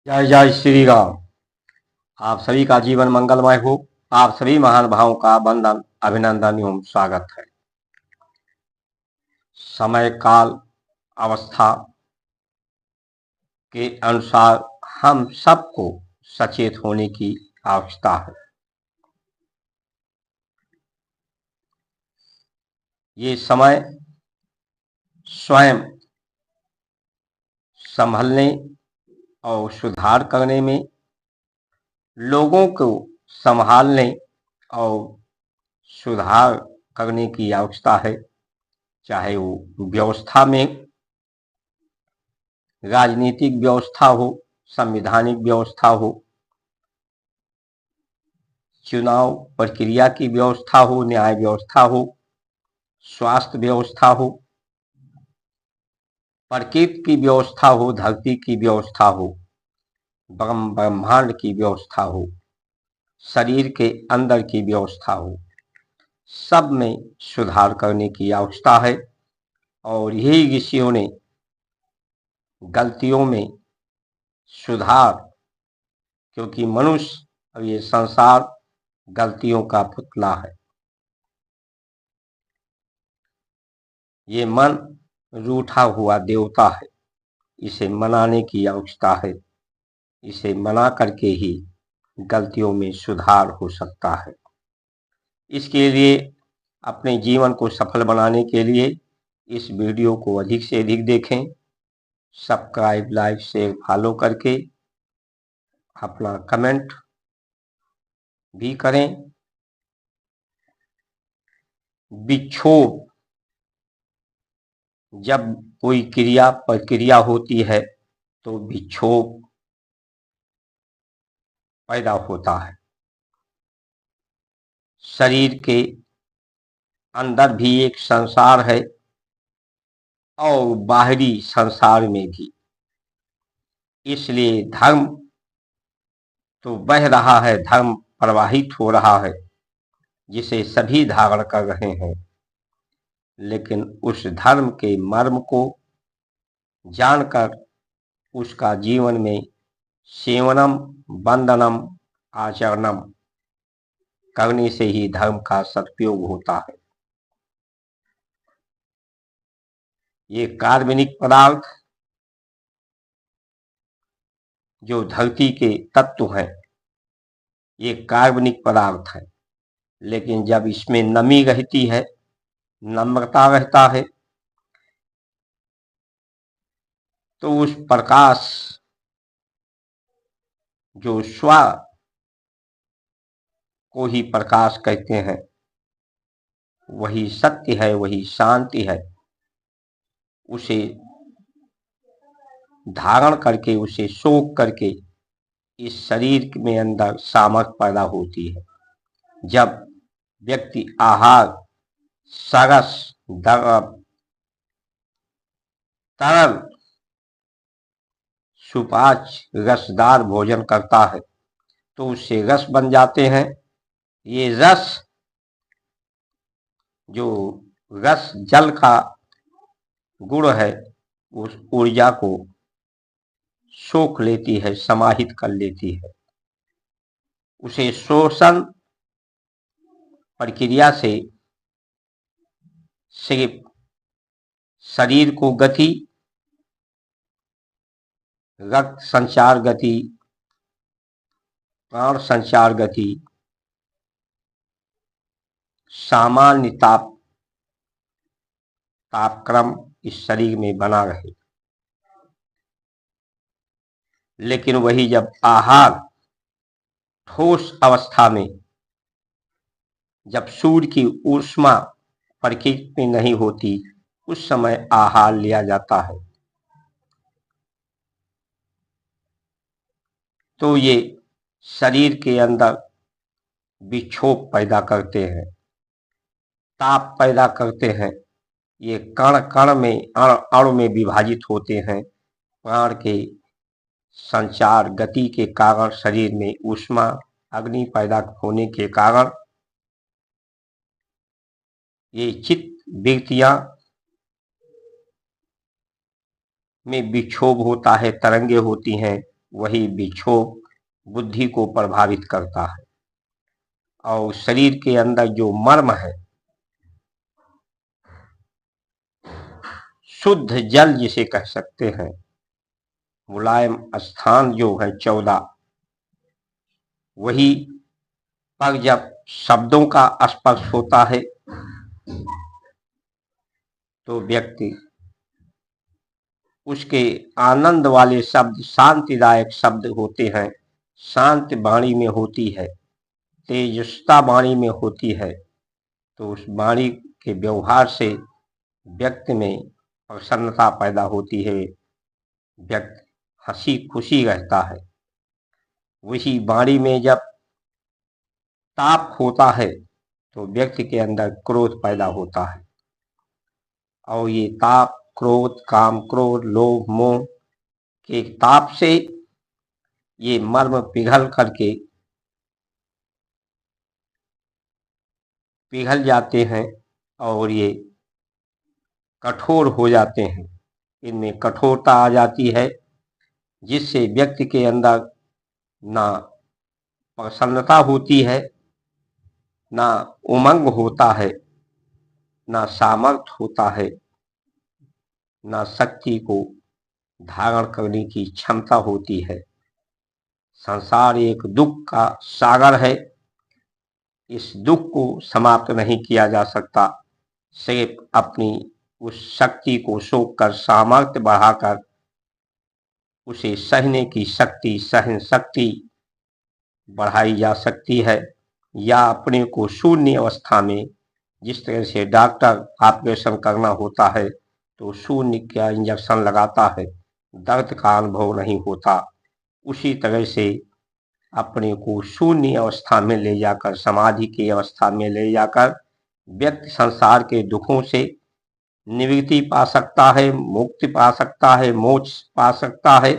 जय जय श्री राम। आप सभी का जीवन मंगलमय हो। आप सभी महान भावों का वंदन, अभिनंदन एवं स्वागत है। समय काल अवस्था के अनुसार हम सबको सचेत होने की आवश्यकता है। ये समय स्वयं संभलने और सुधार करने में, लोगों को संभालने और सुधार करने की आवश्यकता है। चाहे वो व्यवस्था में, राजनीतिक व्यवस्था हो, संवैधानिक व्यवस्था हो, चुनाव प्रक्रिया की व्यवस्था हो, न्याय व्यवस्था हो, स्वास्थ्य व्यवस्था हो, प्रकृति की व्यवस्था हो, धरती की व्यवस्था हो, ब्रह्मांड की व्यवस्था हो, शरीर के अंदर की व्यवस्था हो, सब में सुधार करने की आवश्यकता है। और यही ऋषियों ने गलतियों में सुधार, क्योंकि मनुष्य और ये संसार गलतियों का पुतला है। ये मन रूठा हुआ देवता है, इसे मनाने की आवश्यकता है। इसे मना करके ही गलतियों में सुधार हो सकता है। इसके लिए अपने जीवन को सफल बनाने के लिए इस वीडियो को अधिक से अधिक देखें, सब्सक्राइब, लाइक, शेयर, फॉलो करके अपना कमेंट भी करें। विक्षोभ, जब कोई क्रिया प्रक्रिया होती है तो विक्षोभ पैदा होता है। शरीर के अंदर भी एक संसार है और बाहरी संसार में भी। इसलिए धर्म तो बह रहा है, धर्म प्रवाहित हो रहा है, जिसे सभी धारण कर रहे हैं। लेकिन उस धर्म के मर्म को जानकर उसका जीवन में सेवनम, वंदनम, आचरणम करने से ही धर्म का सदुपयोग होता है। ये कार्बनिक पदार्थ जो धरती के तत्व हैं, ये कार्बनिक पदार्थ है। लेकिन जब इसमें नमी रहती है, नम्रता रहता है, तो उस प्रकाश जो स्व को ही प्रकाश कहते हैं, वही सत्य है, वही शांति है, उसे धारण करके, उसे सोख करके इस शरीर में अंदर सामर्थ पैदा होती है। जब व्यक्ति आहार, सरस, तरल, सुपाच्य, रसदार भोजन करता है तो उससे रस बन जाते हैं। ये रस, जो रस जल का गुण है, उस ऊर्जा को सोख लेती है, समाहित कर लेती है। उसे शोषण प्रक्रिया से सिर्फ शरीर को गति, रक्त संचार गति, प्राण संचार गति, सामान्य तापक्रम इस शरीर में बना रहे। लेकिन वही जब आहार ठोस अवस्था में, जब सूर्य की ऊष्मा प्रकृति में नहीं होती, उस समय आहार लिया जाता है, तो ये शरीर के अंदर विक्षोभ पैदा करते हैं, ताप पैदा करते हैं। ये कण कण में, अणु में विभाजित होते हैं। प्राण के संचार गति के कारण शरीर में ऊष्मा, अग्नि पैदा होने के कारण ये चित्त वृत्तियां में विक्षोभ होता है, तरंगे होती हैं, वही विक्षोभ बुद्धि को प्रभावित करता है। और शरीर के अंदर जो मर्म है, शुद्ध जल जिसे कह सकते हैं, मुलायम स्थान जो है 14, वही पर जब शब्दों का स्पर्श होता है तो व्यक्ति उसके आनंद वाले शब्द, शांतिदायक शब्द होते हैं, शांत वाणी में होती है, तेजस्ता वाणी में होती है, तो उस वाणी के व्यवहार से व्यक्ति में प्रसन्नता पैदा होती है, व्यक्ति हंसी खुशी रहता है। वही वाणी में जब ताप होता है तो व्यक्ति के अंदर क्रोध पैदा होता है, और ये ताप, क्रोध, काम, क्रोध, लोभ, मोह के ताप से ये मर्म पिघल जाते हैं और ये कठोर हो जाते हैं। इनमें कठोरता आ जाती है, जिससे व्यक्ति के अंदर ना प्रसन्नता होती है, ना उमंग होता है, ना सामर्थ्य होता है, ना शक्ति को धारण करने की क्षमता होती है। संसार एक दुख का सागर है, इस दुख को समाप्त नहीं किया जा सकता, सिर्फ अपनी उस शक्ति को सोख कर, सामर्थ्य बढ़ाकर उसे सहने की शक्ति, सहन शक्ति बढ़ाई जा सकती है, या अपने को शून्य अवस्था में, जिस तरह से डॉक्टर ऑपरेशन करना होता है तो शून्य का इंजेक्शन लगाता है, दर्द का अनुभव नहीं होता, उसी तरह से अपने को शून्य अवस्था में ले जाकर, समाधि की अवस्था में ले जाकर व्यक्ति संसार के दुखों से निवृत्ति पा सकता है, मुक्ति पा सकता है, मोक्ष पा सकता है।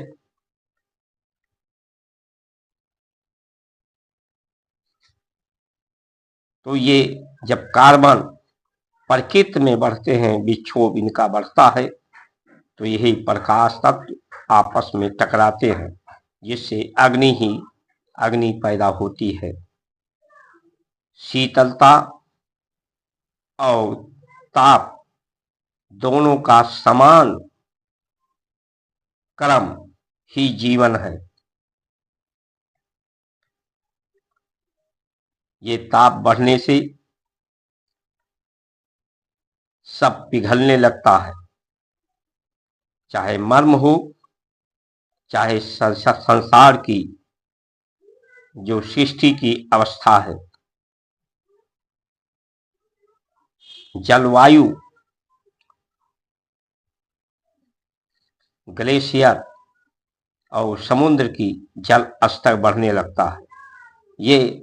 तो ये जब कार्बन प्रकृति में बढ़ते हैं, विक्षोभ इनका बढ़ता है, तो यही प्रकाश तत्व आपस में टकराते हैं, जिससे अग्नि पैदा होती है। शीतलता और ताप दोनों का समान क्रम ही जीवन है। ये ताप बढ़ने से सब पिघलने लगता है, चाहे मर्म हो, चाहे संसार की जो सृष्टि की अवस्था है। जलवायु, ग्लेशियर और समुद्र की जल स्तर बढ़ने लगता है। ये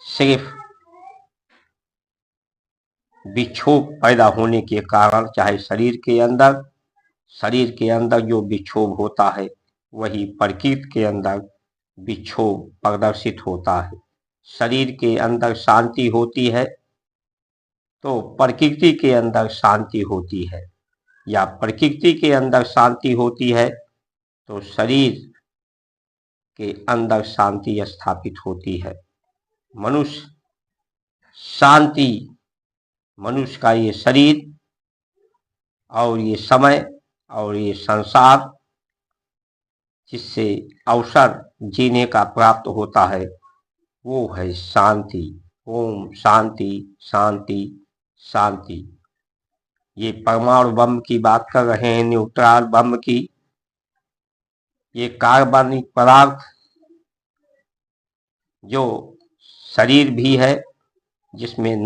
सिर्फ विक्षोभ पैदा होने के कारण, चाहे शरीर के अंदर जो विक्षोभ होता है, वही प्रकृति के अंदर विक्षोभ प्रदर्शित होता है। शरीर के अंदर शांति होती है तो प्रकृति के अंदर शांति होती है, या प्रकृति के अंदर शांति होती है तो शरीर के अंदर शांति स्थापित होती है। मनुष्य का ये शरीर और ये समय और ये संसार जिससे अवसर जीने का प्राप्त होता है, वो है शांति। ओम शांति शांति शांति। ये परमाणु बम की बात कर रहे हैं, न्यूट्रॉन बम की। ये कार्बनिक पदार्थ जो शरीर भी है, जिसमें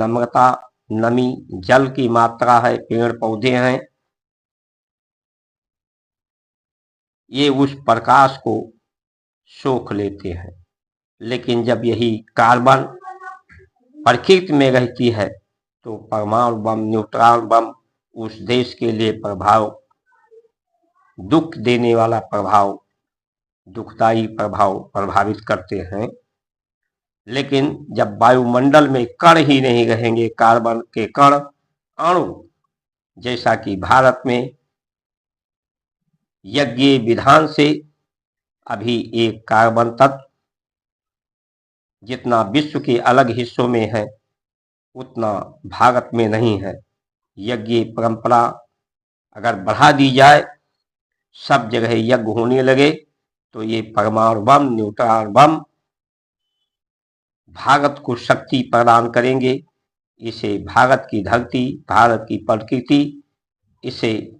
नमी, जल की मात्रा है, पेड़ पौधे हैं, ये उस प्रकाश को सोख लेते हैं। लेकिन जब यही कार्बन प्रकृति में रहती है तो परमाणु बम, न्यूट्रॉन बम उस देश के लिए दुख देने वाला प्रभाव, दुखदायी प्रभाव प्रभावित करते हैं। लेकिन जब वायुमंडल में कण ही नहीं रहेंगे, कार्बन के कण, अणु, जैसा कि भारत में यज्ञ विधान से अभी एक कार्बन तत्व जितना विश्व के अलग हिस्सों में है उतना भारत में नहीं है। यज्ञ परंपरा अगर बढ़ा दी जाए, सब जगह यज्ञ होने लगे, तो ये परमाणु बम, न्यूट्रॉन बम भारत को शक्ति प्रदान करेंगे। इसे भारत की धरती, भारत की प्रकृति इसे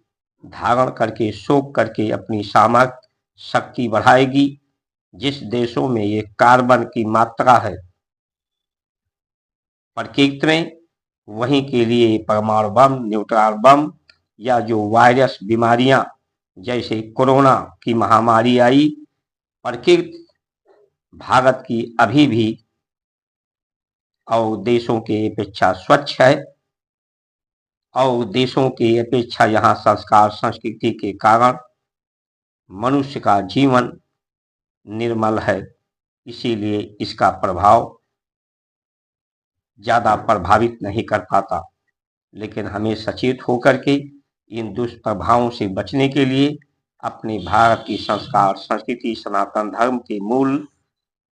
धारण करके, सोख करके अपनी सामर्थ्य शक्ति बढ़ाएगी। जिस देशों में ये कार्बन की मात्रा है प्रकृति में, वहीं के लिए परमाणु बम, न्यूट्रॉन बम या जो वायरस बीमारियां जैसे कोरोना की महामारी आई, प्रकृति भारत की अभी भी और देशों के अपेक्षा स्वच्छ है, और देशों के अपेक्षा यहाँ संस्कार संस्कृति के कारण मनुष्य का जीवन निर्मल है। इसीलिए इसका प्रभाव ज्यादा प्रभावित नहीं कर पाता। लेकिन हमें सचेत होकर के इन दुष्प्रभावों से बचने के लिए अपने भारत की संस्कार संस्कृति सनातन धर्म के मूल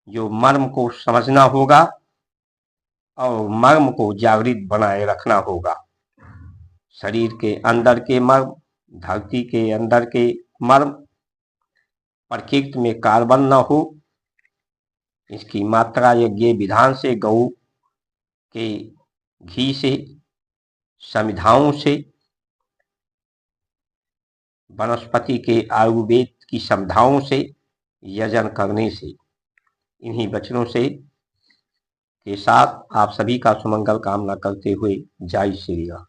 जो मर्म को समझना होगा और मर्म को जागृत बनाए रखना होगा। शरीर के अंदर के मर्म, धरती के अंदर के मर्म, प्रकृति में कार्बन न हो, इसकी मात्रा यज्ञ विधान से, गौ के घी से, समिधाओं से, वनस्पति के आयुर्वेद की समिधाओं से, यजन करने से, इन्हीं वचनों से के साथ आप सभी का सुमंगल कामना करते हुए जय श्री राम।